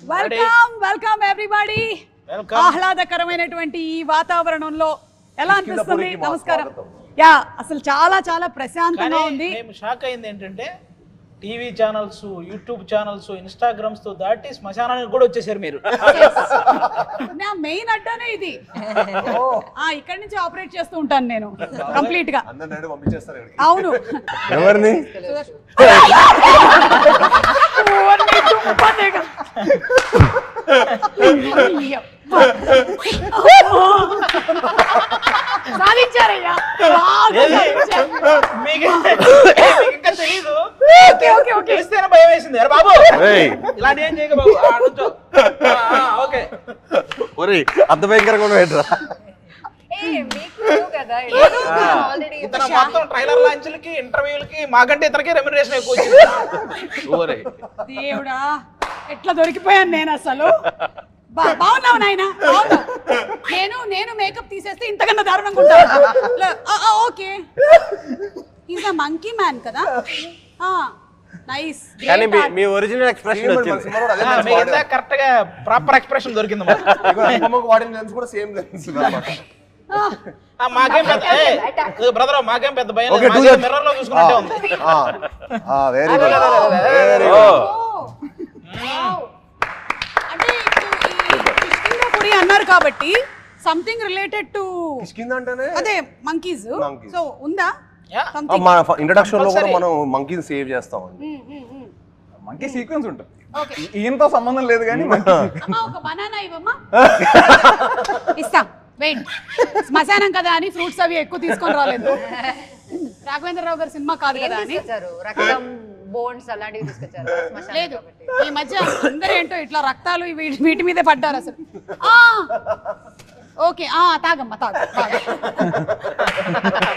Welcome everybody. ఆహ్లాదకరమైనటువంటి ఈ వాతావరణంలో ఎలా అనిపిస్తుంది? నమస్కారం. యా, అసలు చాలా చాలా ప్రశాంతంగా ఉంది. మేము షాక్ అయింది ఏంటంటే TV channels, YouTube channels, Instagrams తో దాటి శ్మశానానికి కూడా వచ్చేసారు మీరు. నా మెయిన్ అడ్డానే ఇది. ఇక్కడి నుంచి ఆపరేట్ చేస్తూ ఉంటాను నేను కంప్లీట్ గా. అవును. ఎవరిని? సాధించారయ్యా. ఇంకా తెలీదు, భయం వేసింది. అరే బాబు ఇలాంటి ఏం చేయక బాబు. ఓకే, అంత భయంకరంగా ఏంట్రా? ఇతను మొత్తం ట్రైలర్ లాంచ్లకి, ఇంటర్వ్యూలకి మాకంటే ఇతనికి రెమ్యునరేషన్ ఎక్కువ వచ్చింది. దేవుడా, ఎట్లా దొరికిపోయాను నేను అసలు. బాగున్నావు నాయన. నేను మేకప్ తీసేస్తే ఇంతకన్నా దారుణంగా ఉంటాను. Okay, is a monkey man కదా. నైస్. కానీ మీ ఒరిజినల్ ఎక్స్ప్రెషన్ వచ్చింది. కరెక్ట్ గా ప్రాపర్ ఎక్స్ప్రెషన్ దొరికింది. వాడిన లెన్స్ కూడా సేమ్ లెన్స్ అన్నమాట. మాకేం పెద్ద బ్రదర్, మాకేం పెద్ద భయం. మిర్రర్ లో చూసుకున్నట్టే ఉంది. వెరీ వెరీ అంటే కిష్కింధాపురి అన్నారు కాబట్టి సంథింగ్ రిలేటెడ్ టు అదే మంకీస్. సో ఉందా? మన ఇంట్రడక్షన్ లో కూడా మనం మంకీని సేవ్ చేస్తాం. మంకీ సీక్వెన్స్ ఉంటుంది. ఈయనతో సంబంధం లేదు కానీ ఒక బనానా ఇవ్వమ్మా. ఇస్తాం. వెయిట్, శ్మశానం కదా అని ఫ్రూట్స్ అవి ఎక్కువ తీసుకొని రాలేదు. రాఘవేంద్రరావు గారి సినిమా కాదు కదా అని లేదు. ఈ మధ్య అందరూ ఏంటో ఇట్లా రక్తాలు వీటి మీదే పడ్డారు అసలు. ఓకే, తాగమ్మా తాగు.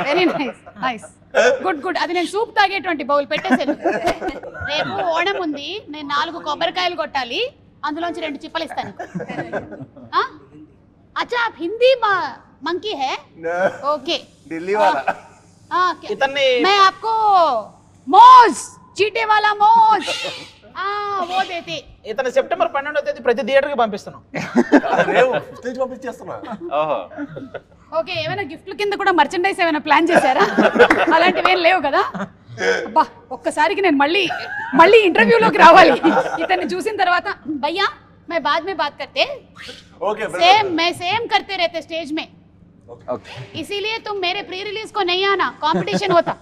Very nice nice, good good. అది నేను సూప్ తాగేటువంటి బౌల్ పెట్టేసాను. రేపు ఓణం ఉంది, నేను 4 కొబ్బరికాయలు కొట్టాలి, అందులోంచి 2 చిప్పలు ఇస్తాను. अच्छा, आप हिंदी मंकी है? ओके, दिल्ली वाला. मैं आपको मोज, चीटे वाला मोज, वो देते. ఇతను సెప్టెంబర్ 12వ తేదీ ప్రతి థియేటర్ కి పంపిస్తున్నాం. ఓకే, ఏమైనా గిఫ్ట్ల కింద కూడా మర్చెండైజ్ ఏమైనా ప్లాన్ చేశారా? అలాంటివి ఏం లేవు కదా. అబ్బా, ఒక్కసారికి నేను మళ్ళీ ఇంటర్వ్యూలోకి రావాలి. ఇతన్ని చూసిన తర్వాత భయ్యా मैं बाद में बात करते. ओके, मैं सेम करते रहते स्टेज में. इसीलिए तुम मेरे प्री रिलीज को नहीं आना, कंपटीशन होता.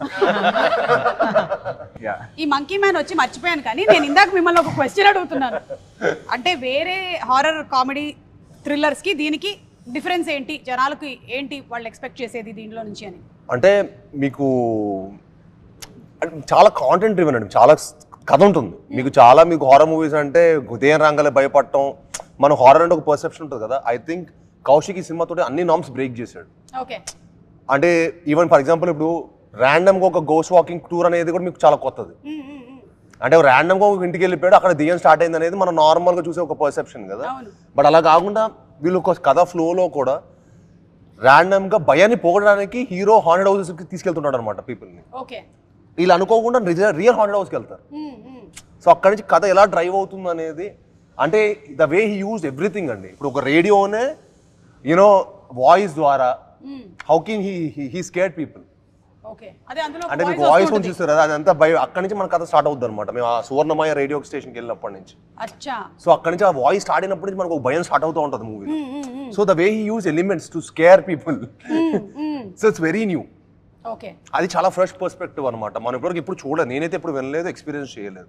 ఈ మంకీ మ్యాన్ వచ్చి మర్చిపోయాను కానీ నేను ఇందాక మిమ్మల్ని ఒక క్వశ్చన్ అడుగుతున్నాను. అంటే వేరే హారర్ కామెడీ థ్రిల్లర్స్ కి దీనికి డిఫరెన్స్ ఏంటి? జనాలకు ఏంటి వాళ్ళు ఎక్స్పెక్ట్ చేసేది దీంట్లో నుంచి అని? అంటే మీకు చాలా కాంటెంట్ డ్రివెన్ అండి, చాలా కథ ఉంటుంది మీకు. చాలా మీకు హారర్ మూవీస్ అంటే ఉదయం రంగాలే భయపడటం, మన హారర్ అంటే ఒక పర్సెప్షన్ ఉంటుంది కదా. ఐ థింక్ కౌశిక్ ఈ సినిమాతో అన్ని నామ్స్ బ్రేక్ చేశాడు. అంటే ఈవెన్ ఫర్ ఎగ్జాంపుల్ ఇప్పుడు ర్యాండమ్గా ఒక గోస్ట్ వాకింగ్ టూర్ అనేది కూడా మీకు చాలా కొత్తది. అంటే ర్యాండమ్గా ఒక ఇంటికి వెళ్ళిపోయాడు, అక్కడ దెయ్యం స్టార్ట్ అయింది అనేది మనం నార్మల్గా చూసే ఒక పర్సెప్షన్ కదా. బట్ అలా కాకుండా వీళ్ళు ఒక కథ ఫ్లోలో కూడా ర్యాండమ్గా భయాన్ని పోగొట్టడానికి హీరో హాంటెడ్ హౌసెస్కి తీసుకెళ్తున్నాడు అనమాట పీపుల్ని. వీళ్ళు అనుకోకుండా రియల్ హాంటెడ్ హౌస్కి వెళ్తారు. సో అక్కడి నుంచి కథ ఎలా డ్రైవ్ అవుతుంది అనేది, అంటే the way he used everything అండి. ఇప్పుడు ఒక రేడియోనే యూనో వాయిస్ ద్వారా how can he scared people. అంటే మీకు వాయిస్ కూడా చూస్తారు కదా, అదంతా అక్కడి నుంచి మన కథ స్టార్ట్ అవుతుంది అనమాట. మేము ఆ సువర్ణమయ రేడియో స్టేషన్కి వెళ్ళినప్పటి నుంచి. సో అక్కడి నుంచి ఆ వాయిస్ స్టార్ట్ అయినప్పటి నుంచి మనకు ఒక భయం స్టార్ట్ అవుతూ ఉంటుంది movie. So the way he use elements to scare people, so it's very new. అది చాలా ఫ్రెష్ పర్స్పెక్టివ్ అనమాట. మనం ఇప్పటివరకు ఎప్పుడు చూడలేదు, నేనైతే ఎప్పుడు వినలేదు, ఎక్స్పీరియన్స్ చేయలేదు.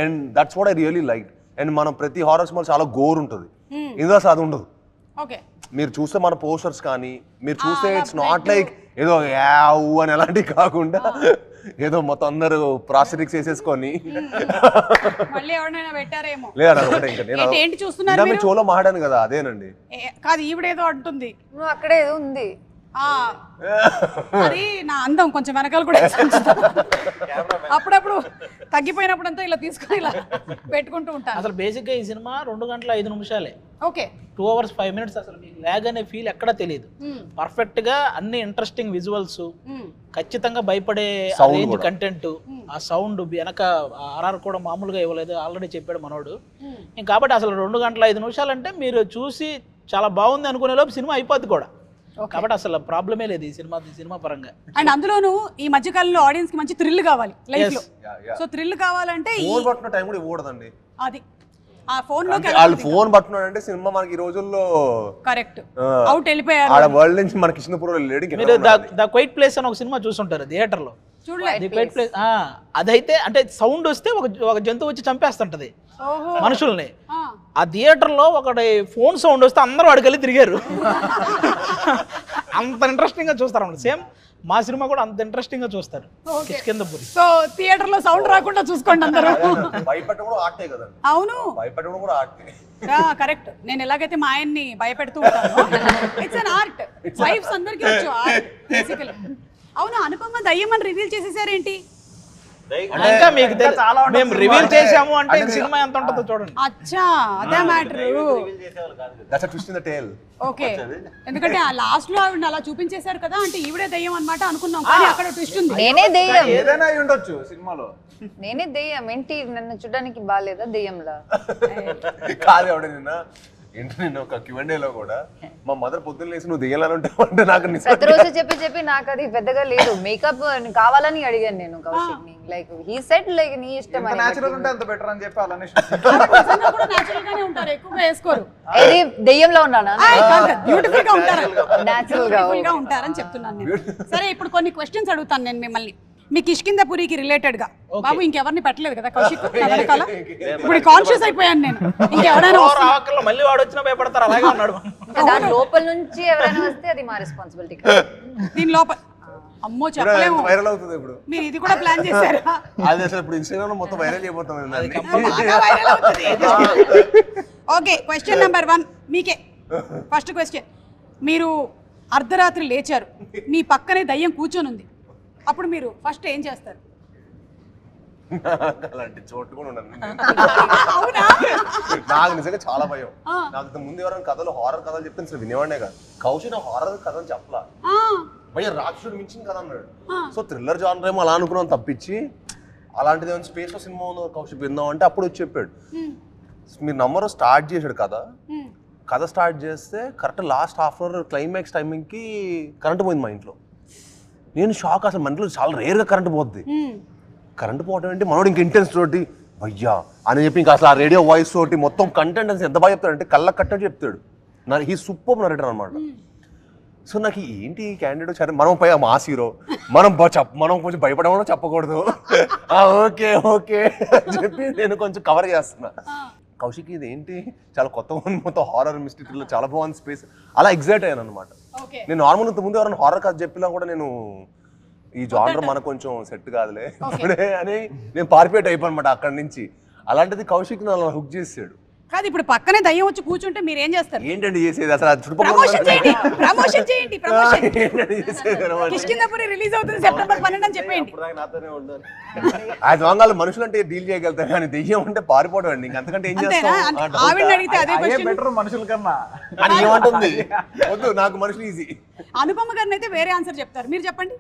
And that's what I really like. And మనం ప్రతి హారర్ సినిమా చాలా గోర్ ఉంటుంది, ఇందులో అసలు అది ఉండదు. మీరు చూస్తే మన పోస్టర్స్ కానీ మీరు చూస్తే ఇట్స్ నాట్ లైక్ ఏదో యావ్ అని అలాంటివి కాకుండా ఏదో మొత్తం అందరూ ప్రాస్థెటిక్స్ వేసేసుకొని లేదా చోలో మాట్లాడాను కదా, అదేనండి. కాదు, ఈవిడేదో అంటుంది. అక్కడే ఏదో ఉంది. అది నా అందం కొంచెం వెనకాల కూడా ఉంచుతా. అప్పుడప్పుడు తగ్గిపోయినప్పుడు అంతా ఇలా తీసుకొని ఇలా పెట్టుకుంటూ ఉంటాను. అసలు బేసిక్గా ఈ సినిమా 2 గంటల 5 నిమిషాలే, ఓకే 2 hours 5 minutes. అసలు మీకు ల్యాగ్ అనే ఫీల్ ఎక్కడా తెలియదు. పర్ఫెక్ట్గా అన్ని ఇంట్రెస్టింగ్ విజువల్స్, ఖచ్చితంగా భయపడే రేంజ్ కంటెంట్, ఆ సౌండ్ వెనక ఆర్ఆర్ కూడా మామూలుగా ఇవ్వలేదు, ఆల్రెడీ చెప్పాడు మనోడు. కాబట్టి అసలు 2 గంటల 5 నిమిషాలు అంటే మీరు చూసి చాలా బాగుంది అనుకునే లోపు సినిమా అయిపోద్ది కూడా. కాబట్టి అసలు ప్రాబ్లమే లేదు ఈ సినిమా పరంగా. అండ్ అందులోనూ ఈ మధ్యకాలంలో ఆడియన్స్ కి మంచి థ్రిల్ కావాలి లైఫ్ లో. సో థ్రిల్ కావాలంటే ఫోన్ పట్టుకున్న టైం కూడా ఇవ్వకూడదండి. అది ఆ ఫోన్ లో వాళ్ళు ఫోన్ పట్టుకున్నాడు అంటే సినిమా మనకి ఈ రోజుల్లో కరెక్ట్ అవుట్ వెళ్ళిపోయారు. ఆడ వరల్డ్ నుంచి మన కృష్ణపూర్ లేడీ. మీరు ద క్వైట్ ప్లేస్ అని ఒక సినిమా చూసుంటారు థియేటర్ లో. చూడలేదు. క్వైట్ ప్లేస్ అదైతే అంటే సౌండ్ వస్తే ఒక జంతువు వచ్చి చంపేస్తుంటది మనుషుల్ని. ఆ థియేటర్ లో ఒకటి ఫోన్ సౌండ్ వస్తే అందరూ అడిగెళ్ళి తిరిగారు. అంత ఇంట్రెస్టింగ్ గా చూస్తారు అన్నమాట. సేమ్ మా సినిమా కూడా అంత ఇంట్రెస్టింగ్ గా చూస్తారు కిష్కింధపురి. సో థియేటర్ లో సౌండ్ రాకుండా చూసుకోండి అందరూ. భయపెట్టడం కూడా ఆర్టే కదండి. అవును భయపెట్టడం కూడా ఆర్టే. కరెక్ట్. నేను ఎలాగైతే మా ఆయన్ని భయపెడుతూ ఉంటాను, ఇట్స్ అన్ ఆర్ట్. వైఫ్స్ అందరికీ వచ్చు ఆర్ట్ బేసికలీ. అవును, అనుపమ దయ్యం అని రివీల్ చేసేసారేంటి? ఇంకా మీకు మేము రివీల్ చేసాము అంటే సినిమా ఎంత ఉంటుందో చూడండి. అచ్చా, అదే matter. That's a twist in the tale. Okay, ఎందుకంటే ఆ లాస్ట్ లో ఆవిడ అలా చూపించేశారు కదా, అంటే ఈవిడే దయ్యం అన్నమాట అనుకున్నాం, కానీ అక్కడ ట్విస్ట్ ఉంది. నేనే దెయ్యం. ఏదైనా అయి ఉండొచ్చు సినిమాలో. నేనే దెయ్యం. ఏంటి నన్ను చూడడానికి బాగాలేదా దెయ్యంలా? కాదు ఎవడ నిన్న ఒక Q&A లో కూడా మా మదర్ పొద్దున్న లేసి నువ్వు దిగాలని ఉంటావు అంటే నాకు ప్రతిరోజు చెప్పి నాకు అది పెద్దగా లేదు. మేకప్ కావాలని అడిగాను నేను కౌశిక్ ని. లైక్ హీ సెడ్ లైక్ నీ ఇష్టం అని. నేచురల్ ఉంటే అంత బెటర్ అని చెప్పి అలానే నేచురల్ గానే ఉంటారు, ఎక్కువగా వేసుకోరు. ఏది దెయ్యంలో ఉన్నానా? బ్యూటిఫుల్ గా ఉంటారు, నేచురల్ గా ఉంటారని చెప్తున్నాను నేను. సరే, ఇప్పుడు కొన్ని క్వశ్చన్స్ అడుగుతాను నేను మిమ్మల్ని. మీ కిష్కింధపురికి రిలేటెడ్ గా. బాబు ఇంకెవరిని పెట్టలేదు కదా కౌశిక్ వెనకాల? ఇప్పుడు కాన్షియస్ అయిపోయాను నేను. ఇంకెవరైనా మళ్ళీ వాడు వచ్చినా భయపడతారు, అలాగే ఉన్నాడు. దాని లోపల నుంచి ఎవరైనా వస్తే అది మా రెస్పాన్సిబిలిటీ. దీని లోపల అమ్మో చెప్పలేము. వైరల్ అవుతుంది ఇప్పుడు. మీరు ఇది కూడా ప్లాన్ చేశారా? అది అసలు ఇప్పుడు ఇన్స్టాగ్రామ్ లో మొత్తం వైరల్ అయిపోతాం. ఓకే, క్వశ్చన్ నెంబర్ 1 మీకే. ఫస్ట్ క్వశ్చన్, మీరు అర్ధరాత్రి లేచారు, మీ పక్కనే దయ్యం కూర్చొని ఉంది, అప్పుడు మీరు ఫస్ట్ ఏం చేస్తారు? అలాంటి చోటు కూడా ఉండదు. అవునా? నాకు నిజంగా చాలా భయం. నాకు ముందు ఎవరైనా కథలు హారర్ కథలు చెప్తే అసలు వినేవాడే కాదు. కౌశిక్ హారర్ కథ అని చెప్పలా, భయ రాక్షసుడు మించిన కథ అన్నాడు. సో థ్రిల్లర్ జానర్ ఏమో అలా అనుకున్నాం తప్పించి, అలాంటిది ఏమైనా స్పేస్ లో సినిమా ఉందో కౌశిక్ విందాం అంటే అప్పుడు వచ్చి చెప్పాడు. మీరు నంబర్ స్టార్ట్ చేశాడు కథ స్టార్ట్ చేస్తే correct last half hour climax టైమింగ్కి కరెంట్ పోయింది మా ఇంట్లో. నేను షాక్. అసలు మన ఇంట్లో చాలా రేర్గా కరెంట్ పోద్ది. కరెంట్ పోవడం ఏంటి, మనోడు ఇంక ఇంటెన్స్ తోటి భయ్యా అని చెప్పి ఇంకా అసలు ఆ రేడియో వాయిస్ తోటి మొత్తం కంటెంట్ అని ఎంత బాగా చెప్తాడంటే కళ్ళకి కట్టని చెప్తాడు. హీ సూపర్ నరేటర్ అనమాట. సో నాకు ఏంటి క్యాండిడేట్ సరే మనం పై మాస్ హీరో, మనం కొంచెం భయపడమో చెప్పకూడదు. ఓకే ఓకే అని చెప్పి నేను కొంచెం కవర్ చేస్తున్నా. కౌశిక్ ఇది ఏంటి చాలా కొత్తగా ఉంది, మొత్తం హారర్ మిస్టరీలో చాలా బాగుంది స్పేస్, అలా ఎగ్జైట్ అయ్యాను అనమాట. నేను నార్మల్ ఇంతకుముందు ఎవరైనా హారర్ కథ చెప్పినా కూడా నేను ఈ జానర్ మనకు కొంచెం సెట్ కాదులే అని నేను పారిపోయేట్ అయిపోయానమాట అక్కడి నుంచి. అలాంటిది కౌశిక్ నన్ను హుక్ చేసాడు. కాదు, ఇప్పుడు పక్కనే దయ్యం వచ్చి కూర్చుంటే మీరు ఏం చేస్తారు? ఏంటండి చేసేది అసలు? ప్రమోషన్ చేయండి. కిష్కింధపురి రిలీజ్ అవుతుంది September 12 అని చెప్పండి. అది వంగాలు మనుషులు అంటే డీల్ చేయగలుగుతారు, కానీ దెయ్యం అంటే పారిపోవడం అండి. ఇంకంతకంటే ఏం చేస్తాం? ఆవిడని అడిగితే అదే క్వశ్చన్. బెటర్ మనుషుల కన్నా అని ఏమంటుంది? వద్దు, నాకు మనుషులు ఈజీ. అనుపమ గారిని అయితే వేరే ఆన్సర్ చెప్తారు, మీరు చెప్పండి.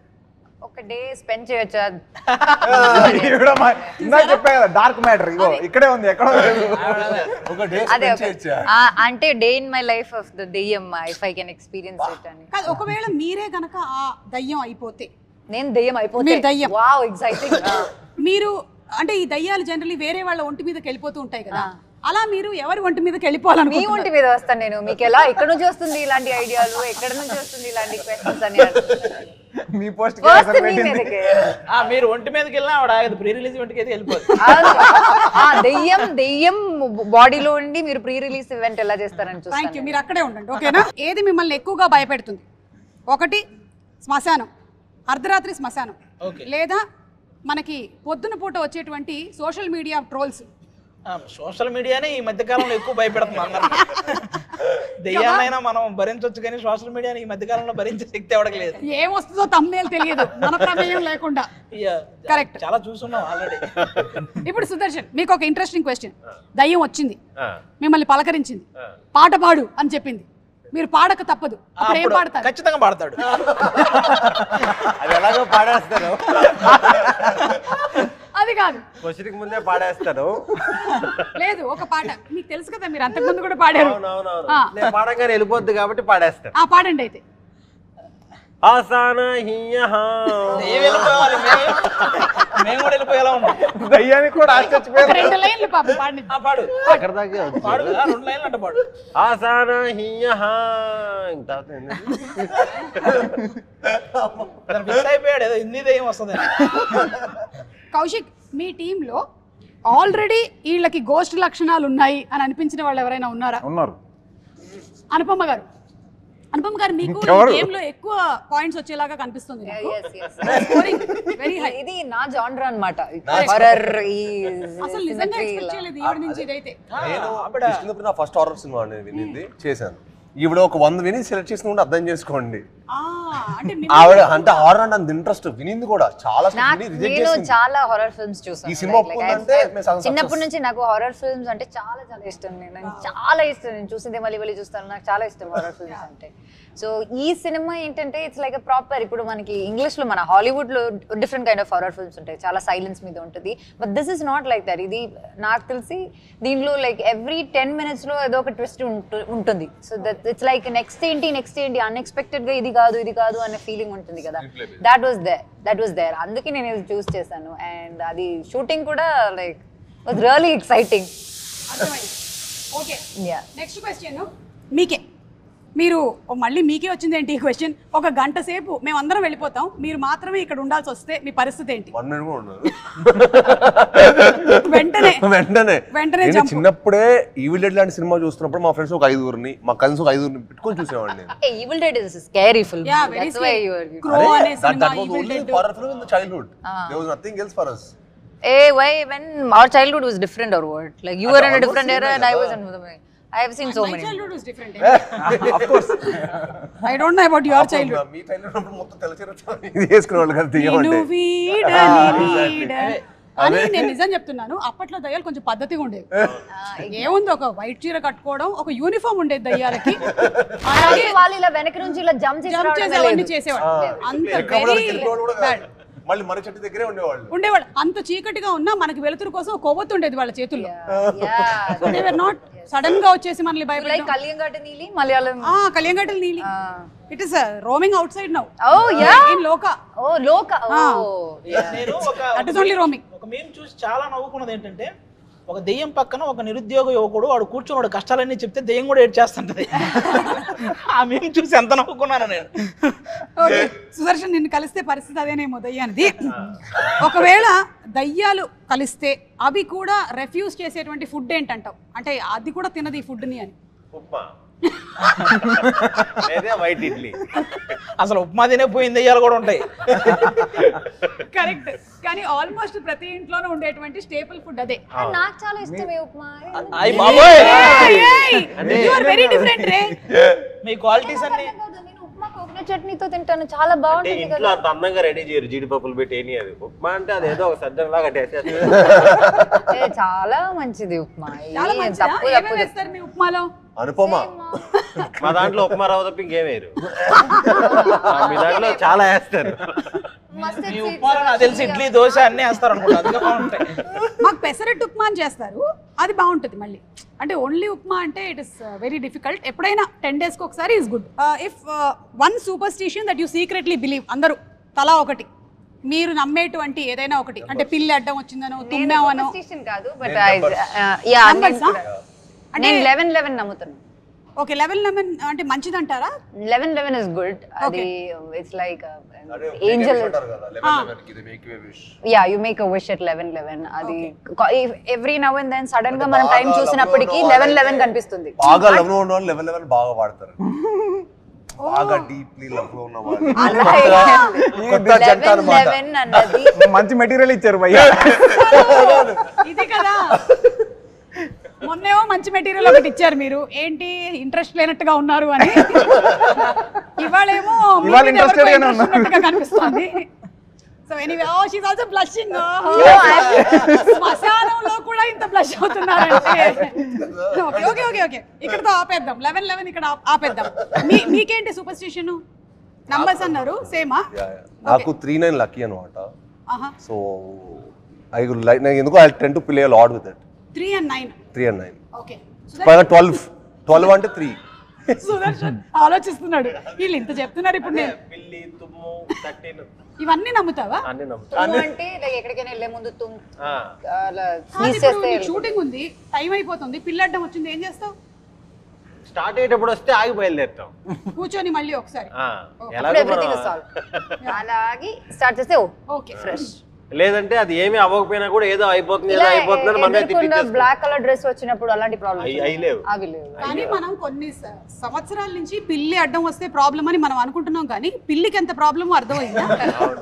ఒక డే స్పెండ్ చేయొచ్చా? చెప్పా కదా డార్క్ మ్యాటర్, ఇగో ఇక్కడే ఉంది, ఎక్కడో లేదు. ఒక డే అదే స్పెండ్ చేయొచ్చా? అంటే day in my life of the దెయ్యం if I can experience it అని. కాదు, ఒకవేళ మీరే గనక ఆ దయ్యం అయిపోతే? నేను దెయ్యం అయిపోతే? మీరు దయ్యం. Wow, exciting. మీరు అంటే ఈ దయ్యాలు జనరల్లీ వేరే వాళ్ళ ఒంటి మీదకి వెళ్ళిపోతూ ఉంటాయి కదా, అలా మీరు ఎవరి ఒంటి మీదకి వెళ్ళిపోవాలని? మీ ఒంటి మీద వస్తాను నేను. మీకు ఎలా ఎక్కడ నుంచి వస్తుంది ఇలాంటి ఐడియాలు, ఎక్కడ నుంచి వస్తుంది ఇలాంటి క్వశ్చన్స్ అని? మీ పోస్ట్ మీరు ఒంటి మీదకి వెళ్ళినా ఆవిడ ఆగదు, ప్రీ రిలీజ్ ఈవెంట్కి అయితే వెళ్ళిపోదు. దెయ్యం బాడీలో ఉండి మీరు ప్రీ రిలీజ్ ఈవెంట్ ఎలా చేస్తారని చూస్తాను. థ్యాంక్ యూ, మీరు అక్కడే ఉండండి, ఓకేనా? ఏది మిమ్మల్ని ఎక్కువగా భయపెడుతుంది? ఒకటి శ్మశానం, అర్ధరాత్రి శ్మశానం, లేదా మనకి పొద్దున పూట వచ్చేటువంటి సోషల్ మీడియా ట్రోల్స్. సోషల్ మీడియానే ఈ మధ్య కాలంలో ఎక్కువ భయపెడుతుంది అందరూ. దెయ్యాన్నైనా మనం భరించవచ్చు కానీ సోషల్ మీడియాని ఈ మధ్యకాలంలో భరించే శక్తి ఎవరికి లేదు. ఏమొస్తుందో తమ్నేల్ తెలియదు మన ప్రమేయం లేకుండా. కరెక్ట్, చాలా చూస్తున్నాం ఆల్రెడీ. ఇప్పుడు సుదర్శన్, మీకు ఒక ఇంట్రెస్టింగ్ క్వశ్చన్. దయ్యం వచ్చింది, మిమ్మల్ని పలకరించింది, పాట పాడు అని చెప్పింది, మీరు పాడక తప్పదు, అప్పుడు ఏం పాడతారు? ఖచ్చితంగా పాడతాడు. అది ఎలాగో పాడేస్తాను, అది కాదు, క్వశ్చన్కి ముందే పాడేస్తాను. లేదు ఒక పాట మీకు తెలుసు కదా, మీరు అంతకుముందు కూడా పాడారు. నేను పాడగానే వెళ్ళిపోద్ది కాబట్టి పాడేస్తాను. పాడండి అయితే. ఆసానా హియహా వెళ్ళిపోవాలి, మేము కూడా వెళ్ళిపోయేలా ఉన్నాం. దయ్యానికి కూడా ఆశ్చర్యపోయారు. 2 లైన్లు పాపం పాడండి. పాడు అక్కడ దాకా పాడు, 2 లైన్లు అంటే పాడు. ఆసానా హియహా ఇంకా ఫిక్స్ అయిపోయాడు, ఏదో హిందీ దయ్యం వస్తుంది. కౌశిక్, మీ టీంలో ఆల్రెడీ వీళ్ళకి గోస్ట్ లక్షణాలు ఉన్నాయి అని అనిపించిన వాళ్ళు ఎవరైనా ఉన్నారా? ఉన్నారు. అనుపమ గారు, అనుపమ గారు మీకు గేమ్ లో ఎక్కువ పాయింట్స్ వచ్చేలాగా కనిపిస్తుంది నాకు. Scoring very high. ఇది నా జానర్ అన్నమాట, హారర్. అసలు నిజంగా ఎక్స్పెక్ట్ చేయలేదు ఈవిడ నుంచి ఇదైతే. నేను నా ఫస్ట్ హారర్ సినిమా వినింది చేశాను. ఈవిడ ఒక 100 విని సెలెక్ట్ చేసిన అర్థం చేసుకోండి. అంటే ఆవిడ అంటే హారర్ అంటే అంత ఇంట్రెస్ట్ వినింది కూడా చాలా. నేను చాలా హారర్ ఫిల్మ్స్ చూసాను. ఈ సినిమా ఒప్పుకుందంటే చిన్నప్పటి నుంచి నాకు హారర్ ఫిల్మ్స్ అంటే చాలా చాలా ఇష్టం. నేను చాలా ఇష్టం, నేను చూసిందే మళ్ళీ మళ్ళీ చూస్తాను, నాకు చాలా ఇష్టం హారర్ ఫిల్మ్స్ అంటే. సో ఈ సినిమా ఏంటంటే ఇట్స్ లైక్ ప్రాపర్, ఇప్పుడు మనకి ఇంగ్లీష్ లో మన హాలీవుడ్ లో different kind of horror films ఉంటాయి, చాలా సైలెన్స్ మీద ఉంటుంది. But this is not like that. ఇది నాకు తెలిసి దీనిలో లైక్ ఎవ్రీ 10 minutes లో ఏదో ఒక ట్విస్ట్ ఉంటుంది. So that it's like next ఏంటి అన్ఎక్స్పెక్టెడ్ గా ఇది కాదు అనే ఫీలింగ్ ఉంటుంది కదా. That was there. అందుకే నేను ఇది చూస్ చేశాను. అండ్ అది షూటింగ్ కూడా like was really exciting. Okay, next question మీకే. మీరు మళ్ళీ మీకే వచ్చింది ఏంటి ఈ క్వశ్చన్? ఒక గంట సేపు మేమందరం వెళ్ళిపోతాం, మీరు మాత్రమే ఇక్కడ ఉండాల్సి వస్తే మీ పరిస్థితి ఏంటి? వెంటనే చిన్నప్పుడే ఈవిల్ డెడ్ లాంటి సినిమా చూస్తున్నప్పుడు మా ఫ్రెండ్స్ ఒక 5 మా కజిన్స్ ఒక 5 పెట్టుకొని చూసేవాడిని. Evil dead is scary film. Yeah, very scary. క్రో అనే cinema evil dead. Horror film in the childhood. There was nothing else for us. Why when our childhood was different or what? Like you were in a different era and I was in I have seen so many. My childhood was different. Of course. I don't know about your childhood. Me childhood మొత్తం తెలచేరొచ్చు ఇది చేసుకునేవాళ్ళు కదా దెయ్యం అంటే. అని నేను నిజం చెప్తున్నాను, అప్పట్లో దయ్యాలు కొంచెం పద్ధతిగా ఉండేవి. ఏముంది, ఒక వైట్ చీర కట్టుకోవడం, ఒక యూనిఫామ్ ఉండేది దయ్యాలకి. అలాగే వాళ్ళు ఇలా వెనక నుంచి ఇలా జంప్ చేసేవాళ్ళు చేసేవాళ్ళు. అంత వెరీ బ్యాడ్. మళ్ళీ మర్రి చెట్టు దగ్గరే ఉండేవాళ్ళు. అంత చీకటిగా ఉన్నా మనకి వెలుతురు కోసం కొవ్వొత్తు ఉండేది వాళ్ళ చేతుల్లో. దే వర్ నాట్ సడన్ గా వచ్చేసి మనల్ని భయపెట్టడం. లైక్ కలియంగట్ట నీలి మలయాళం. కలియంగట్టల నీలి. It is roaming out side now. Oh yeah, in Loka. Oh Loka. నేను that is only roaming. ఒక మేము చూసి చాలా నవ్వుకున్నది ఏంటంటే, ఒక దెయ్యం పక్కన ఒక నిరుద్యోగ యువకుడు వాడు కూర్చొని వాడు కష్టాలన్నీ చెప్తే దెయ్యం కూడా ఏడ్చేస్తుంటది. ఆ మేము చూసి ఎంత నవ్వుకున్నాను నేను. సుదర్శన్, నిన్ను కలిస్తే పరిస్థితి అదేనేమో దయ్యానిది. ఒకవేళ దయ్యాలు కలిస్తే అవి కూడా రెఫ్యూజ్ చేసేటువంటి ఫుడ్ ఏంటంటావు? అంటే అది కూడా తినది ఈ ఫుడ్ని అని. ఉప్మా లేదా వైట్ ఇడ్లీ. అసలు ఉప్మా తినే పోయిన దెయ్యాలు కూడా ఉంటాయి. కరెక్ట్, కానీ ఆల్మోస్ట్ ప్రతి ఇంట్లోనూ ఉండేటువంటి స్టేపుల్ ఫుడ్ అదే. నాకు చాలా ఇష్టమే ఉప్మా. అయ్య బాబోయ్, యు ఆర్ వెరీ డిఫరెంట్ రే. మీ క్వాలిటీస్ అన్ని. నేను ఉప్మా కోకోనట్ చట్నీతో తింటాను, చాలా బాగుంటుంది కదా. ఇంట్లో అంత అందంగా రెడీ చేయరు, జీడిపప్పులు పెట్టి ఏని. అది ఉప్మా అంటే అది ఏదో ఒక సజ్జం లాగా టేస్ట్. చాలా మంచిది ఉప్మా. తప్పు వేస్తారు మీ ఉప్మాలో? అనుపమ, మా దాంట్లో ఉప్మా రవ్వ తప్ప ఇంకేం వేయరు. మీ దాంట్లో చాలా వేస్తారు. మీ ఉప్మాలో నాకు తెలిసి ఇడ్లీ దోశ అన్ని వేస్తారు అనుకుంటా, అందుకే బాగుంటాయి. మాకు పెసరట్టు ఉప్మా అని చేస్తారు, అది బాగుంటుంది. మళ్ళీ అంటే ఓన్లీ ఉప్మా అంటే ఇట్ ఇస్ వెరీ డిఫికల్ట్. ఎప్పుడైనా 10 daysకి ఒకసారి is good. If one superstition that you secretly believe, అందరూ తలా ఒకటి మీరు నమ్మేటువంటి ఏదైనా ఒకటి, అంటే పిల్లి అడ్డం వచ్చిందనో, తుమ్మావనో. కాదు, బట్ నేను 11/11 నమ్ముతాను. ఓకే, 11/11 అంటే మంచిదంటారా? 11/11 is good. అది it's like angel. Yeah, you make a wish at 11/11. అది every now and then sudden గా మనం టైం చూసినప్పటికీ 11/11 కనిపిస్తుంది. బాగా లవ్ లో ఉన్న వాళ్ళు 11/11 బాగా వాడతారు. బాగా డీప్లీ లవ్ లో ఉన్న వాళ్ళు కొత్త జంట అన్నమాట. 11 అన్నది మంచి మెటీరియల్ ఇచ్చారు భయ్యా. ఇది కదా మొన్నేమో మంచి మెటీరియల్ ఒకటి ఇచ్చారు మీరు, ఏంటి ఇంట్రెస్ట్ లేనట్టుగా ఉన్నారు అని. ఇవాళేమో ఇవాళ interested గానే ఉన్నారు. ఉన్నట్టుగా కనిపిస్తుంది. So anyway, oh she's also blushing. శ్మశానంలో కూడా ఇంత బ్లష్ అవుతున్నారంటే ఓకే ఓకే ఓకే ఓకే, ఇక్కడతో ఆపేద్దాం. 11 ఇక్కడ ఆపేద్దాం. మీకేంటి సూపర్ స్టిషన్? నంబర్స్ అన్నారు సేమా? నాకు 3-9 లక్కీ అనమాట. సో ఐ లైక్, నాకు ఎందుకో I tend to play a lot with it. 3 and 9. 3 and 9. Okay. పైగా 12 అంటే 3. సుదర్శన్ ఆలోచిస్తున్నాడు, వీళ్ళు ఇంత చెప్తున్నారు ఇప్పుడు నేను పిల్లి తుమ్ము 13 ఇవన్నీ నమ్ముతావా? అన్ని నమ్ముతా. తుమ్ము అంటే like ఎక్కడికైనా వెళ్ళే ముందు అలా కాదు, sneeze ఇప్పుడు చేస్తే నీకు షూటింగ్ ఉంది, టైం అయిపోతుంది, పిల్లడ్డం వచ్చింది, ఏం చేస్తావు? స్టార్ట్ అయ్యేటప్పుడు వస్తే ఆగి బయలుదేరుతాం. కూర్చొని మళ్ళీ ఒకసారి. ఎలాగో ఎవ్రీథింగ్ ఇస్ మనం సాల్వ్. అలాగే స్టార్ట్ చేస్తే ఓకే ఫ్రెష్. లేదంటే అది ఏమీ అవ్వకపోయినా కూడా ఏదో అయిపోతుంది ఏదో అయిపోతుందని మనమే తిట్టించేస్తాం. బ్లాక్ కలర్ డ్రెస్ వచ్చినప్పుడు అలాంటి ప్రాబ్లమ్ అయి లేవు. అవి లేవు. కానీ మనం కొన్ని సంవత్సరాల నుంచి పిల్లి అడ్డం వస్తే ప్రాబ్లం అని మనం అనుకుంటున్నాం, కానీ పిల్లికి ఎంత ప్రాబ్లమో అర్థమైందా?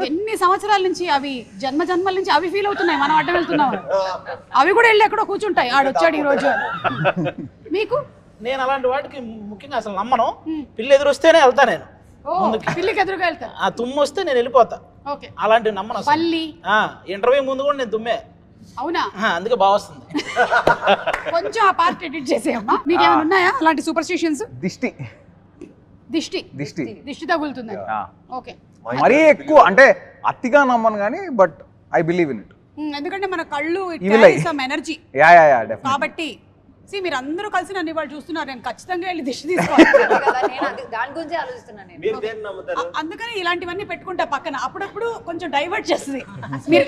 ఎన్ని సంవత్సరాల నుంచి అవి జన్మల నుంచి అవి ఫీల్ అవుతున్నాయి మనం అడ్డం వెళ్తున్నాం. అవి కూడా వెళ్ళి ఎక్కడో కూర్చుంటాయి, ఆడొచ్చాడు ఈ రోజు అని. మీకు? నేను అలాంటి వాటికి ముఖ్యంగా అసలు నమ్మను. పిల్లి ఎదురొస్తేనే వెళ్తా నేను. పిల్లికి ఎదురుగా వెళ్తాను. ఆ తుమ్ము వస్తే నేను వెళ్ళిపోతా. ఓకే. అలాంటివి నమ్మను అసలు. పల్లి ఇంటర్వ్యూ ముందు కూడా నేను తుమ్మే. అవునా? అందుకే బాగా వస్తుంది. కొంచెం ఆ పార్ట్ ఎడిట్ చేసేయమ్మా. మీకేమైనా ఉన్నాయా అలాంటి సూపర్ స్టిషన్స్? దిష్టి దిష్టి తగులుతుంది. ఓకే. మరీ ఎక్కువ అంటే అతిగా నమ్మను కానీ but I believe in it. ఎందుకంటే మన కళ్ళు ఎనర్జీ యా కాబట్టి. మీరు అందరూ కలిసి నన్ను ఇవాళ చూస్తున్నారు, నేను ఖచ్చితంగా వెళ్ళి దిష్టి తీసుకోవాలి. దాని గురించి ఆలోచిస్తున్నాను నేను. మీరు దేన్ని నమ్ముతారు? అందుకని ఇలాంటివన్నీ పెట్టుకుంటా పక్కన, అప్పుడప్పుడు కొంచెం డైవర్ట్ చేస్తుంది. మీరు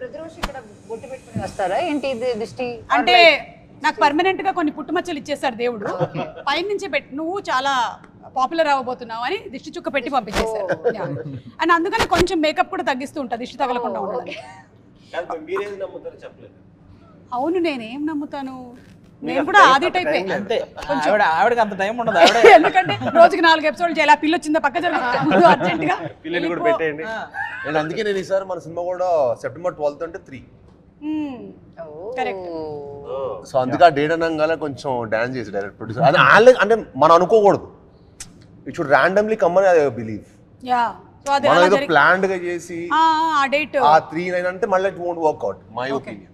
ప్రతిరోజు ఇక్కడ బొట్టు పెట్టుకుని వస్తారా ఏంటి? ఇది దిష్టి అంటే నాకు పర్మనెంట్ గా కొన్ని పుట్టుమచ్చలు ఇచ్చేసారు దేవుడు, పైన నుంచే నువ్వు చాలా పాపులర్ అవ్వబోతున్నావు అని దిష్టి చుక్క పెట్టి పంపించేశారు. అండ్ అందుకని కొంచెం మేకప్ కూడా తగ్గిస్తూ ఉంటా దిష్టి తగలకుండా ఉండడానికి. మీరేది నమ్ముతారు చెప్పలేదు. అవును, నేనేం నమ్ముతాను, నేను కూడా ఆది టైప్. అంతే. ఆవిడకి అంత టైం ఉండదు. ఎందుకంటే రోజుకి 4 ఎపిసోడ్లు చేయాలి. ఆ పిల్ల వచ్చిందా పక్క జరుగుతుంది అర్జెంట్ గా. పిల్లలు కూడా పెట్టేయండి. అండ్ అందుకే నేను ఈసారి మన సినిమా కూడా సెప్టెంబర్ 12th అంటే 3. కరెక్ట్. సో అందుకే ఆ డేట్ అనగానే కొంచెం డాన్స్ చేసి డైరెక్ట్ ప్రొడ్యూసర్ అది అంటే మనం అనుకోకూడదు. ఇట్ షుడ్ ర్యాండమ్లీ కమ్ అని ఐ బిలీవ్. యా. సో అది మనం ఏదో ప్లాన్డ్ గా చేసి ఆ డేట్ ఆ 3-9 అంటే మళ్ళీ it won't work out my opinion.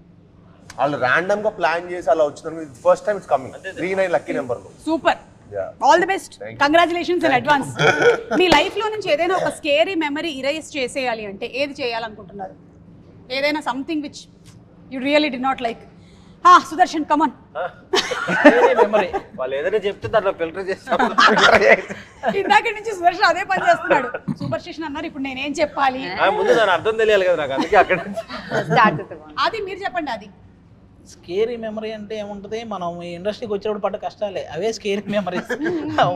వాళ్ళు ర్యాండమ్ గా ప్లాన్ చేసి అలా వచ్చిన first time it's coming. 3-9 lucky number లో. Super. All the best, congratulations in advance. మీ లైఫ్ లో నుంచి ఏదైనా ఒక స్కేరీ మెమరీ ఇరేజ్ చేసేయాలి అంటే ఏది చేయాలనుకుంటున్నారు? ఏదైనా something which you really did not like. Sudarshan come on. Memory వాళ్ళు ఏదైనా చెప్తే దాంట్లో ఫిల్టర్ చేస్తాం. ఇందాక నుంచి సుదర్శన్ అదే పని చేస్తున్నాడు. సూపర్ స్టిషన్ అన్నారు, ఇప్పుడు నేనేం చెప్పాలి? ముందు దాని అర్థం తెలియాలి కదా నాకు, అందుకే అక్కడ అది మీరు చెప్పండి. అది స్కేరీ మెమరీ అంటే ఏముంటది, మనం ఈ ఇండస్ట్రీకి వచ్చినప్పుడు పడ్డ కష్టాలే అవే స్కేరీ మెమరీస్.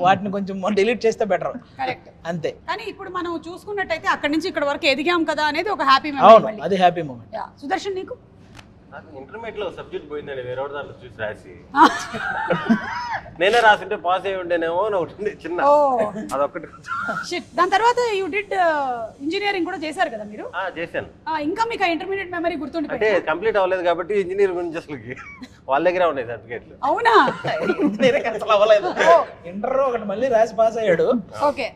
వాటిని కొంచెం డిలీట్ చేస్తే బెటర్. కరెక్ట్. అంతే. కానీ ఇప్పుడు మనం చూసుకున్నట్టయితే అక్కడి నుంచి ఇక్కడ వరకు ఎదిగాం కదా అనేది ఒక హ్యాపీ అవును, మెమరీ. అది హ్యాపీ మూమెంట్. సుదర్శన్ నీకు? నాకు ఇంటర్మీడియట్ లో సబ్జెక్ట్ పోయిందండి, వేరే దాంట్లో చూసి రాసి నేనే రాసింటే పాస్ అయి ఉండేనేమో అని ఒకటి చిన్న అదొకటి. దాని తర్వాత యూ డిడ్ ఇంజనీరింగ్ కూడా చేశారు కదా మీరు? చేశాను. ఇంకా మీకు ఇంటర్మీడియట్ మెమరీ అంటే గుర్తుండిపోయింది? కంప్లీట్ అవ్వలేదు కాబట్టి ఇంజనీర్ గురించి అసలు వాళ్ళ దగ్గర ఉన్నాయి సర్టిఫికేట్లు. అవునా? ఇంజనీరింగ్ అసలు అవ్వలేదు. ఇంటర్ ఒకటి మళ్ళీ రాసి పాస్ అయ్యాడు. ఓకే.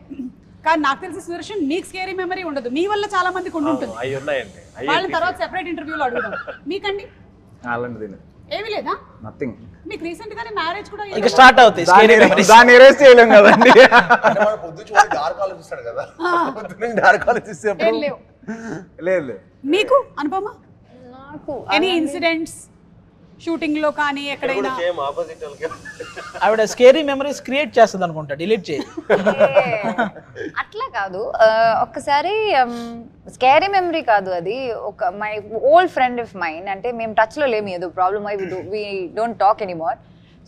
కానీ నాకు తెలిసి సుదర్శన్ మీకు స్కేరీ మెమరీ ఉండదు, మీ వల్ల చాలా మందికి ఉండి ఉంటుంది. అవి ఉన్నాయండి. వాళ్ళ తర్వాత సెపరేట్ ఇంటర్వ్యూలో అడుగుదాం. మీకండి అలాంటిది ఏమీ లేదా? నథింగ్. మీకు రీసెంట్ గానే మ్యారేజ్ కూడా ఇక స్టార్ట్ అవుతాయి స్కేరీ మెమరీస్. దాన్ని ఎరేజ్ చేయలేం కదండి. పొద్దు చూడండి డార్క్ ఆలోచిస్తాడు కదా, డార్క్ ఆలోచిస్తే ఏం లేవు. లేదు. మీకు అనుపమ? నాకు ఎనీ ఇన్సిడెంట్స్ షూటింగ్ లో కానీ ఎక్కడైనా? సేమ్ ఆపోజిట్ వాళ్ళకి. ఆవిడ స్కేరీ మెమరీస్ క్రియేట్ చేస్తుంది అనుకుంటా, డిలీట్ చేయి. అట్లా కాదు. ఒక్కసారి స్కేరీ మెమరీ కాదు అది, ఒక my old friend of mine, అంటే మేము టచ్లో లేము, ఏదో ప్రాబ్లమ్ అయి we don't talk anymore.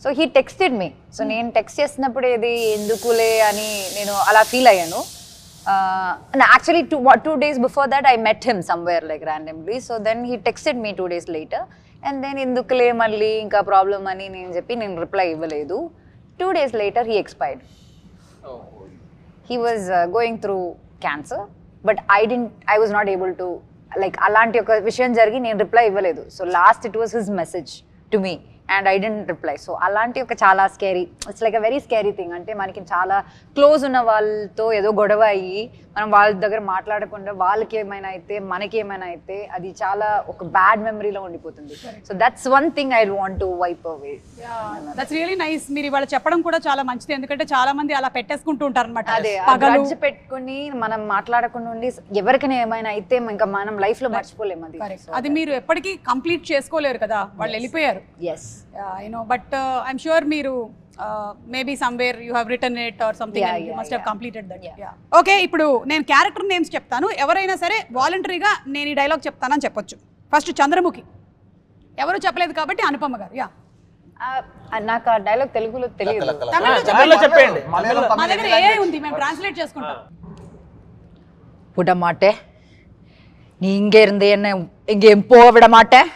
So he texted me. So నేను టెక్స్ట్ చేసినప్పుడు ఇది ఎందుకులే అని నేను అలా ఫీల్ అయ్యాను. Actually 2 days before that I met him somewhere like randomly. So then he texted me 2 days later and then ఎందుకులే మళ్ళీ ఇంకా ప్రాబ్లం అని నేను చెప్పి నేను రిప్లై ఇవ్వలేదు. 2 days later he expired. He was going through cancer but I was not able to like అలాంటి ఒక విషయం జరిగి నేను రిప్లై ఇవ్వలేదు. So last it was his message to me and I didn't reply. So అలాంటి ఒక చాలా scary, it's like a very scary thing. అంటే మనకి చాలా క్లోజ్ ఉన్న వాళ్ళతో ఏదో గొడవ అయ్యి మనం వాళ్ళ దగ్గర మాట్లాడకుండా వాళ్ళకి ఏమైనా అయితే మనకి ఏమైనా అయితే అది చాలా ఒక బ్యాడ్ మెమరీలో ఉండిపోతుంది. So that's one thing I want to wipe away. That's really nice. మీరు ఇవాళ చెప్పడం కూడా చాలా మంచిది, ఎందుకంటే చాలా మంది అలా పెట్టేసుకుంటూ ఉంటారు అనమాట. అదే గ్రడ్జ్ పెట్టుకుని మనం మాట్లాడకుండా ఉండి ఎవరికైనా ఏమైనా అయితే ఇంకా మనం లైఫ్ లో మర్చిపోలేము అది. అది మీరు ఎప్పటికీ కంప్లీట్ చేసుకోలేరు కదా, వాళ్ళు వెళ్ళిపోయారు. Yes I know, but I'm sure మీరు maybe somewhere you have return it or something and you must have completed that. Okay, ఇప్పుడు నేను క్యారెక్టర్ నేమ్స్ చెప్తాను, ఎవరైనా సరే వాలంటరీగా నేను ఈ డైలాగ్ చెప్తానని చెప్పొచ్చు. ఫస్ట్ చంద్రముఖి, ఎవరు చెప్పలేదు కాబట్టి అనుపమ గారు. యా, నాకు ఆ డైలాగ్ తెలుగులో తెలియదు. తమిళ్లో చెప్పండి. మా దగ్గర AI ఉంది, మేము ట్రాన్స్లేట్ చేసుకుంటాం. விட மாட்டேன், நீ இங்க இருந்து என்ன எங்கேயும் போக விட மாட்டேன்,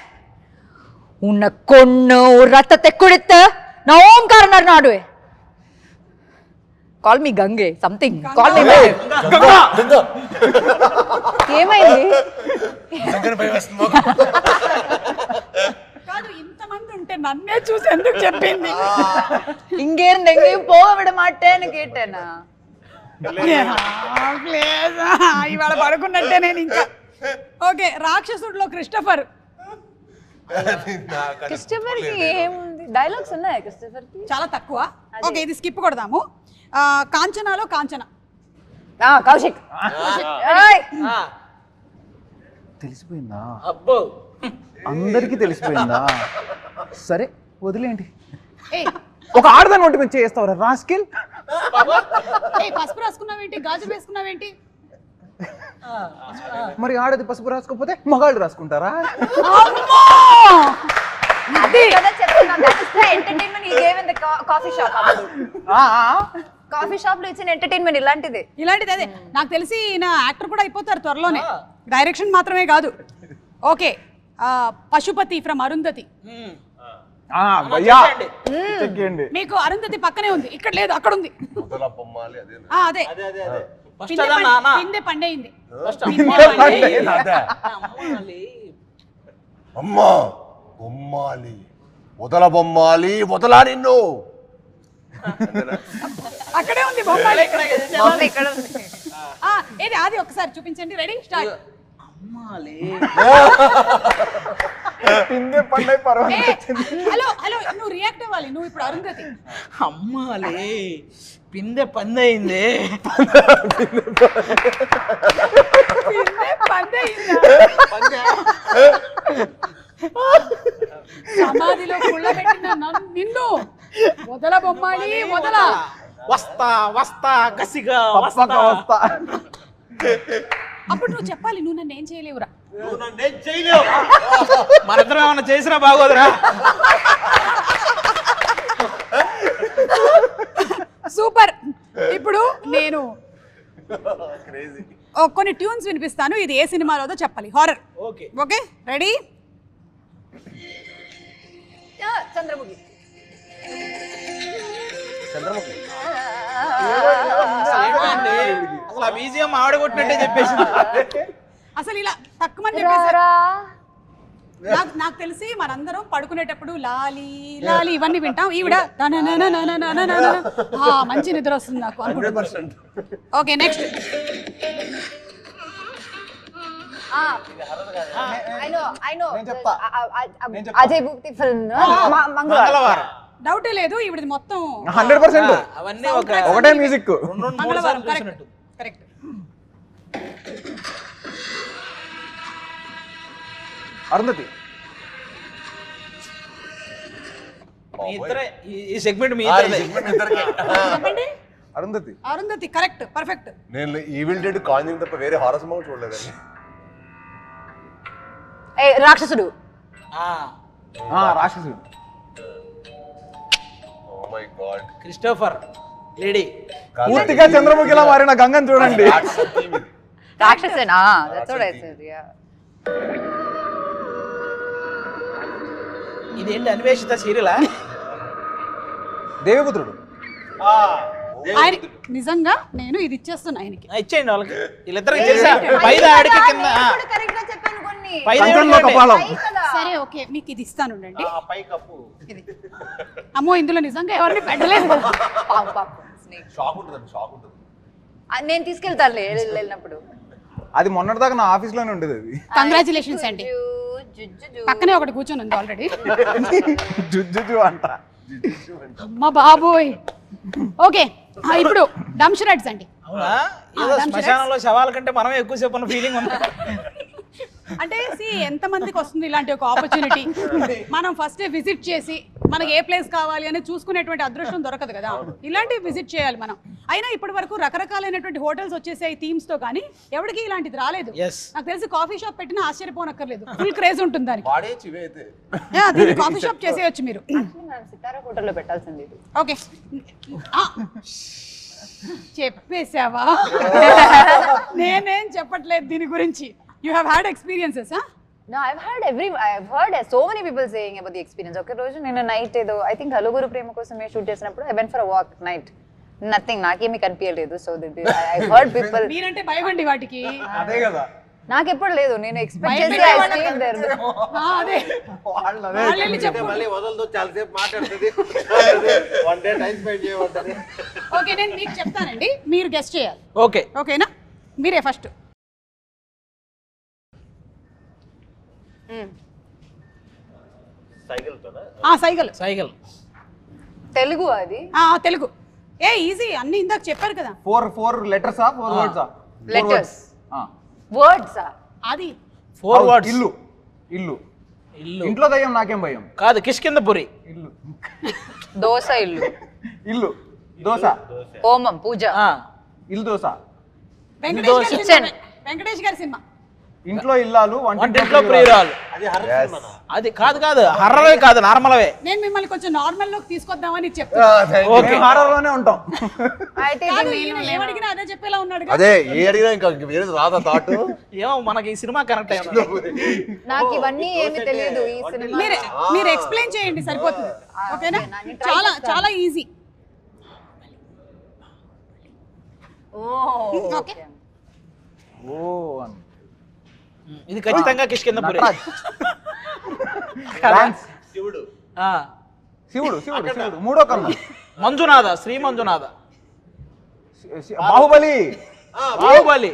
உன்னை கொன்னு ஒரு ரத்தத்தை குடித்து நான் ஓம்காரனர் நாடுவேன். కాల్ మీ గంగే సంథింగ్, కాల్ మీ ఏమైంది? కాదు, ఇంతమంది ఉంటే నన్నే చూసి ఎందుకు చెప్పింది? இங்கே இருந்து எங்கேயும் போக விட மாட்டேன்னு கேட்டேనా? ఇవాళ పడుకున్నట్టే నేను ఇంకా. Okay, రాక్షసుడిలో Christopher. క్రిస్టఫర్ కి ఏముంది, డైలాగ్స్ ఉన్నాయి క్రిస్టఫర్ కి చాలా తక్కువ. ఓకే, ఇది స్కిప్ కొడదాము. కాంచనాలో కాంచన. కౌశిక్. తెలిసిపోయిందా? అబ్బో, అందరికీ తెలిసిపోయిందా? సరే వదిలేండి. ఏయ్, ఒక ఆడదాని వంటి మీద చేస్తావరా రాస్కిల్? పసుపు రాసుకున్నావేంటి, గాజు వేసుకున్నావేంటి? మరి ఆడది పసుపు రాసుకోకపోతే మగాళ్ళు రాసుకుంటారా? కాఫీ షాప్ లో ఇచ్చిన ఎంటర్టైన్మెంట్ ఇలాంటిదే. అదే నాకు తెలిసి ఈయన యాక్టర్ కూడా అయిపోతారు త్వరలోనే, డైరెక్షన్ మాత్రమే కాదు. Okay, Pashupathi from Arundhati. మీకు అరుంధతి పక్కనే ఉంది, ఇక్కడ లేదు, అక్కడ ఉంది. అదే పిందె పండేయింది. అమ్మా బొమ్మాలి, వదల బొమ్మాలి, వదలా నిన్ను. అక్కడే ఉంది బొమ్మాలి. ఏది అది ఒకసారి చూపించండి. Ready, start. హలో హలో, నువ్వు రియాక్ట్ అవ్వాలి, నువ్వు ఇప్పుడు అరుంధతి. అమ్మాలే పిందె పందయింది. సమాధిలో కుళ్ళబెట్టిన నిన్ను వదల బొమ్మాలి, వదల. వస్తా వస్తా కసిగా వస్తా. అప్పుడు నువ్వు చెప్పాలి, నువ్వు నన్ను ఏం చేయలేవురా. మనిద్దరం ఏమన్నా చేసినా బాగోదురా. సూపర్. ఇప్పుడు నేను కొన్ని ట్యూన్స్ వినిపిస్తాను, ఇది ఏ సినిమాలోదో చెప్పాలి, horror. Okay okay, ready. Chandramukhi. Chandramukhi అసలు ఆ బీజిఎం ఆడగొట్టినట్టే చెప్పేసింది. అసలు ఇలా తక్కువ నాకు తెలిసి మనందరం పడుకునేటప్పుడు లాలి లాలి ఇవన్నీ వింటాం. ఈవిడ మంచి నిద్ర వస్తుంది నాకు. Okay, next. Ajay Bhupathi film Mangalavaram. డౌటే లేదు, ఈవిడది మొత్తం 100%. అవన్నీ ఒకటే music. Mangalavaram. Correct correct. Arundhati. ఈ సెగ్మెంట్ మీ చెప్పండి. అరుంధతి. Arundhati correct, perfect. నేను ఈవిల్ డెడ్, కాంజింగ్ తప్ప వేరే హారర్ సినిమా చూడలేదండి. Rakshasudu. Rakshasudu. Oh my god. Christopher lady. పూర్తిగా చంద్రముఖిలా మారిన గంగని చూడండి. రాక్షసేనా? That's what I said. Yeah. ఇదేంటి అన్వేషిత సీరియలా? దేవిపుత్రుడు. ఆయన నిజంగా నేను ఇది ఇచ్చేస్తున్నా ఆయనకి. ఇచ్చేయండి వాళ్ళకి, వీళ్ళిద్దరికి చేసా. పైద ఆడికి కింద కరెక్ట్ గా చెప్పాను కొన్ని. పైద సరే ఓకే, మీకు ఇది ఇస్తాను ఉండండి. ఆ పై కప్పు అమ్మో ఇందులో నిజంగా ఎవరిని పెట్టలేదు కదా. పాము పాము స్నేక్. షాక్ ఉంటుంది, షాక్ ఉంటుంది. నేను తీసుకెళ్తానులే వెళ్ళినప్పుడు. అది మొన్నటిదాకా నా ఆఫీస్ లోనే ఉండేది అది. కంగ్రాచులేషన్స్ అండి. జుజ్జు పక్కనే ఒకటి కూర్చొని ఉంది ఆల్రెడీ. జుజ్జు అంట. అమ్మ బాబోయ్. ఓకే ఇప్పుడు డంప్ షెడ్స్ అండి. అవునా, ఏదో శ్మశానంలో శవాల కంటే మనమే ఎక్కువసేపు ఉన్న ఫీలింగ్ ఉంది. అంటే ఎంత మందికి వస్తుంది ఇలాంటి ఒక ఆపర్చునిటీ. మనం ఫస్ట్ విజిట్ చేసి మనకి ఏ ప్లేస్ కావాలి అని చూసుకునేటువంటి అదృష్టం దొరకదు కదా. ఇలాంటివి విజిట్ చేయాలి మనం. అయినా ఇప్పటి వరకు రకరకాలైనటువంటి హోటల్స్ వచ్చేసాయి థీమ్స్ తో, కానీ ఎవరికి ఇలాంటిది రాలేదు. నాకు తెలిసి కాఫీ షాప్ పెట్టినా ఆశ్చర్యపోనక్కర్లేదు, ఫుల్ క్రేజ్ ఉంటుంది దానికి. వాడేచ్చు ఇవే అయితే. దీన్ని కాఫీ షాప్ చేసేయచ్చు మీరు. మనం సితారా హోటల్లో పెట్టాల్సింది ఇది. ఓకే చెప్పేసావా? నేనేం చెప్పట్లేదు దీని గురించి. You have had experiences? No, I've heard so many people saying about the experience. ఒక రోజు నేను నైట్ ఏదో ఐ థింక్ హలుగురు ప్రేమ కోసమే షూట్ చేసినప్పుడు I went for a walk night. Nothing, నాకేమీ కనిపించలేదు. So I heard people. మీరంటే భయం అండి వాటికి. అదే కదా. నాకెప్పుడు లేదు, నేను ఎక్స్పెక్ట్ చేసి I stayed there. అదే వాళ్ళని చెప్పు. మళ్ళీ వదలదు, చాలాసేపు మాట్లాడుతుంది. వన్ డే టైం స్పెండ్ చేయమంటది. ఓకే నేను మీకు చెప్తానండి, మీరు గెస్ట్ చేయాలి. ఓకే ఓకేనా? మీరే ఫస్ట్. సైకిల్. సైకిల్ తెలుగు అది. తెలుగు. ఈజీ, అన్ని ఇందాక చెప్పారు కదా. 4 letters ఆ 4 words ఆ? Letters words. అది 4 words. ఇల్లు. ఇల్లు. ఇంట్లో దయ్యం నాకేం భయం. కాదు, కిష్కిందపురి. ఇల్లు. దోస ఇల్లు. ఇల్లు. దోశ. హోమం పూజ. ఇల్లు దోశ. వెంకటేష్ గారి సినిమా. ఇంట్లో ఇల్లాలు వంటింట్లో ప్రియురాలు. అది హర్రర్ సినిమా. అది కాదు హర్రరే కాదు, నార్మల్వే. నేను మిమ్మల్ని కొంచెం నార్మల్ లోకి తీసుకొద్దామని చెప్తాను. ఓకే, హారర్ లోనే ఉంటాం. అయితే ఏమడిగినా అదే చెప్పేలా ఉన్నాడు. అదే ఏ అడిగినా ఇంకా వేరే రాదా థాట్. ఏమో మనకి ఈ సినిమా కనెక్ట్ అయ్యింది. నాకు ఇవన్నీ ఏమీ తెలియదు ఈ సినిమా. మీరు ఎక్స్ప్లెయిన్ చేయండి సరిపోతుంది. ఓకేనా? చాలా చాలా ఈజీ. ఓకే. ఇది ఖచ్చితంగా కిష్కిందపురి. శివుడు. శివుడు. శివుడు మూడో కన్ను. మంజునాథ, శ్రీ మంజునాథ. బాహుబలి. బాహుబలి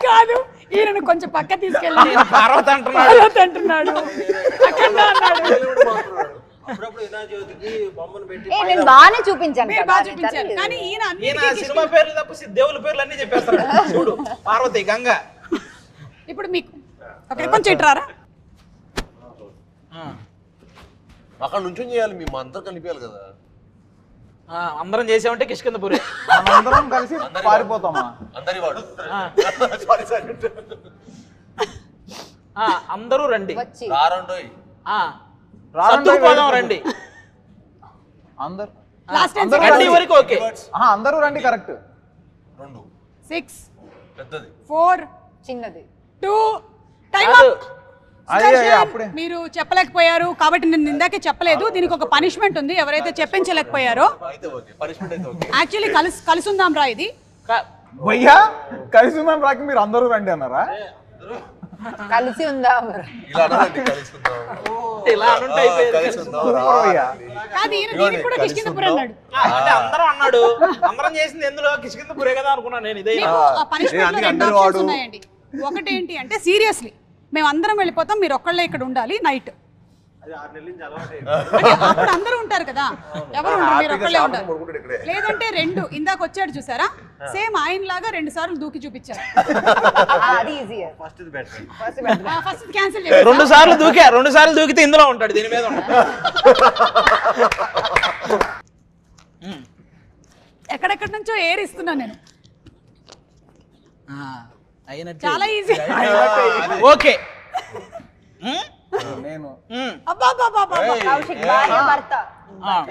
కాదు, ఈయనను కొంచెం పక్క తీసుకెళ్ళి పార్వతి అంటున్నాడు. అప్పుడప్పుడు వినాయకుడికి బొమ్మను పెట్టి నేను బాగానే చూపించాను కదా. బాగా చూపించారు, కానీ ఈయన సినిమా పేర్లు తప్ప దేవుల పేర్లు అన్ని చెప్పేస్తాడు. చూడు, పార్వతి, గంగ. ఇప్పుడు మీకు కొంచెం ఇట్రారా. అక్కడ నుంచి చేయాలి, మేము అందరూ కలిపేయాలి కదా. అందరం చేసామంటే కిష్కిందపురి. అందరం కలిసి పారిపోతామా? అందరి వాడు. అందరూ రండి. వచ్చి రారండోయ్. సర్దుకుపోదాం రండి. అందరు లాస్ట్ టైం రండి వరకు ఓకే. అందరూ రండి కరెక్ట్. 2 6 పెద్దది 4 చిన్నది 2 టైం అప్. అప్పుడే మీరు చెప్పలేకపోయారు కాబట్టి నేను ఇందాకే చెప్పలేదు. దీనికి ఒక పనిష్మెంట్ ఉంది. ఎవరైతే చెప్పించలేకపోయారో అయితే ఓకే, పనిష్మెంట్ అయితే ఓకే. యాక్చువల్లీ కలిసి ఉందాం రా. ఇది భయ్యా కలిసి ఉందాం రాకి మీరు అందరూ రండి అన్నారా? కలిసి ఉందా? ఇలా అనాలండి, కలిసి ఉందాం. ఇలా అనుంటే అయిపోయేది. కలిసి ఉందాం రా. కాదు, ఈయన దీనికి కూడా కిష్కిందపురి అన్నాడు. అంటే అందరం అన్నాడు. అందరం చేసింది ఎందులో కిష్కిందపురే కదా అనుకున్నాను నేను. ఇదే పనిష్మెంట్ లో 2 ఆప్షన్స్ ఉన్నాయండి. ఒకటి ఏంటి అంటే సీరియస్లీ మేము అందరం వెళ్ళిపోతాం, మీరు ఒక్కళ్ళే ఇక్కడ ఉండాలి నైట్. అది 6 నెలల నుంచి అలవాటు అంటే అప్పుడు అందరూ ఉంటారు కదా, ఎవరు ఉండరు, మీరు ఒక్కళ్ళే ఉండాలి. పడుకుంటాడు ఇక్కడే. లేదంటే 2 ఇందాక వచ్చాడు చూసారా, సేమ్ ఆయన లాగా 2 సార్లు దూకి చూపించారు. అది ఈజీయర్. ఫస్ట్ ఇది బెటర్. ఫస్ట్ క్యాన్సిల్ చేయాలి. 2 సార్లు దూకితే ఇందులో ఉంటాడు, దీని మీద ఉంటాడు. ఎక్కడెక్కడి నుంచో ఎయిర్ ఇస్తున్నా నేను. అయినట్టు చాలా ఈజీ. ఓకే. నేను అబ్బా కౌశిక్ భార్య భర్త.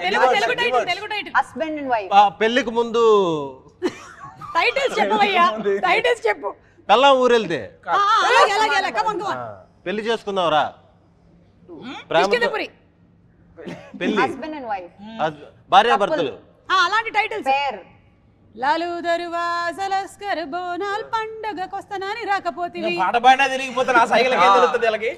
Telugu title husband and wife. పెళ్లికి ముందు టైటిల్స్ చెప్పవయ్యా, టైటిల్స్ చెప్పు. పెళ్ళాం ఊరెళ్తే అలాగే కమాన్ పెళ్లి చేసుకుందాంరా. కిష్కిందపురి. పెళ్లి హస్బెండ్ అండ్ వైఫ్. భార్యాభర్తలు. అలాంటి టైటిల్స్. పేర్. లాలు దరువాజలస్కర్ బోనాల్ పండగకొస్తానని రాకపోతివి. పాట పాడినా తిరిగిపోతే నా సైకిల్ తెలుస్తుంది వీళ్ళకి.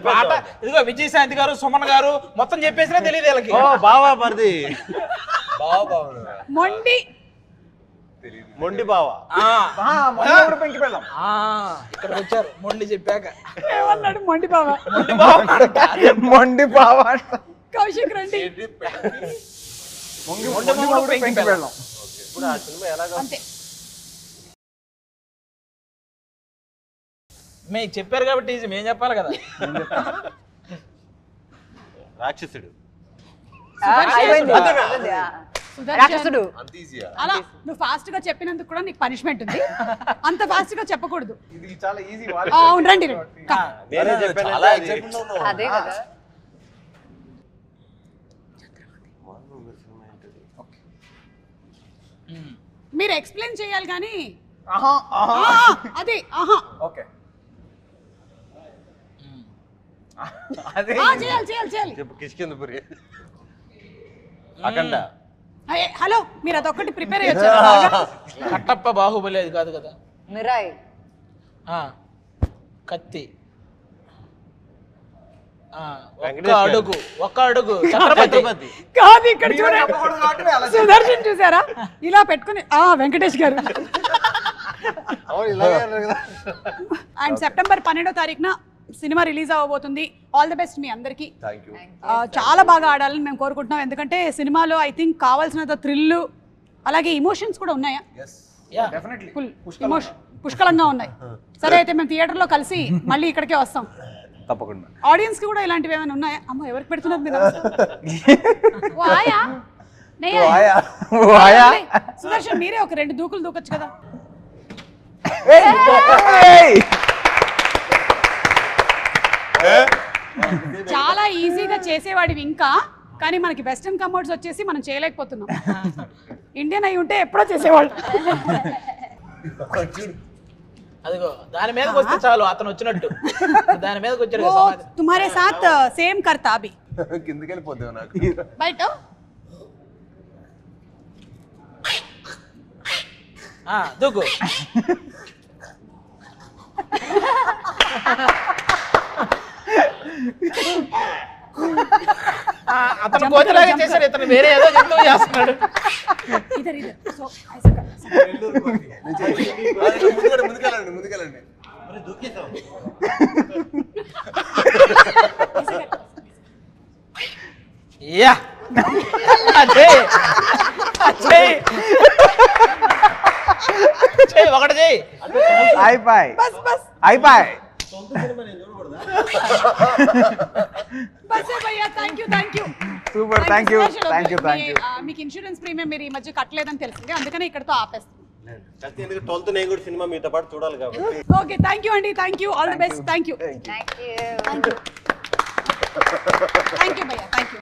పాట ఇదిగో విజయశాంతి గారు, సుమన్ గారు మొత్తం చెప్పేసినా తెలియదు వీళ్ళకి. బావా పరిది మొండి మొండి బావా. పెంకి పెళ్ళాం. ఇక్కడికి వచ్చారు మొండి చెప్పాక. ఏమన్నాడు మొండి బావ? మొండి బావ కౌశిక్ రండి. పెంకి పెళ్ళాం. ఇప్పుడు ఆ సినిమా ఎలాగా అంతే. మేము చెప్పారు కాబట్టి ఈజీ, మేము చెప్పాలి కదా. రాక్షసుడు. రాక్షసుడు. అంత ఈజీయా? అలా నువ్వు ఫాస్ట్ గా చెప్పినందుకు కూడా నీకు పనిష్మెంట్ ఉంది. అంత ఫాస్ట్ గా చెప్పకూడదు. ఇది చాలా ఈజీ. అవును రండి. నేనే చెప్పాను చాలా అది. excitement లో ఉన్నావు. అదే కదా. మీరు ఎక్స్ప్లెయిన్ చేయాలి కానీ ఆహా ఆహా. అది ఆహా ఓకే. అదే చేయాలి చేయాలి చేయాలి. చెప్పు కిష్కిందపురి. అఖండ. హలో మీరు అదొక్కటి ప్రిపేర్ అయ్యొచ్చారు. కట్టప్ప బాహుబలి అది కాదు కదా. మిరాయి. కత్తి. ఒక్క అడుగు ఛత్రపతి. కాదు ఇక్కడ చూడండి, సుదర్శన్ చూసారా ఇలా పెట్టుకుని. వెంకటేష్ గారు. అండ్ సెప్టెంబర్ 12వ తారీఖున సినిమా రిలీజ్ అవ్వబోతుంది. ఆల్ ది బెస్ట్ మీ అందరికి. Thank you. చాలా బాగా ఆడాలని మేము కోరుకుంటున్నాం. ఎందుకంటే సినిమాలో ఐ థింక్ కావాల్సినంత థ్రిల్ అలాగే ఇమోషన్స్ కూడా ఉన్నాయా? డెఫినెట్లీ ఫుల్ పుష్కలంగా ఉన్నాయి. సరే అయితే మేము థియేటర్లో కలిసి మళ్ళీ ఇక్కడికే వస్తాం. తప్పకుండా. ఆడియన్స్ కి కూడా ఇలాంటివి ఏమైనా ఉన్నాయా? అమ్మ ఎవరికి పెడుతున్నారు మీరు? ఓ ఆయా? నెయ్యా? అరే, సుదర్శన్ మీరే ఒక 2 దూకులు దూకొచ్చు కదా. చాలా ఈజీగా చేసేవాడివి ఇంకా, కానీ మనకి వెస్టర్న్ కమోడ్స్ వచ్చేసి మనం చేయలేకపోతున్నాం. ఇండియన్ అయి ఉంటే ఎప్పుడో చేసేవాళ్ళు. అదిగో దాని మీదకి వస్తే చాలు, అతను వచ్చినట్టు. దాని మీదకి వచ్చాడు కదా वो సమాధి. तुम्हारे साथ सेम करता अभी కిందకి వెళ్ళిపోద్దాం నాకు. బయట. దూకు. అతను కోతిలాగా చేశాడు, ఇతను వేరే ఏదో జంతువు చేస్తున్నాడు. इधर इधर सो ऐसा कर. ముందుకెళ్ళండి ముందుకెళ్ళండి. మరి దూకేసావు. యా అజయ్ అజయ్ చెయ్ ఒకటి చెయ్. అయిపోయి बस बस అయిపోయి. बस है भैया. Thank you super. Thank you. మీకు ఇన్సూరెన్స్ ప్రీమియం మీరు ఈ మధ్య కట్టలేదని తెలిసింది, అందుకనే ఇక్కడతో ఆపేస్తాం. కత్తి ఎందుకు 12th నేను కూడా సినిమా మీతో పాటు చూడాలి కాబట్టి. ఓకే థాంక్యూ అండి. Thank you. All the best. Thank you thank you. భయ్యా. థాంక్యూ.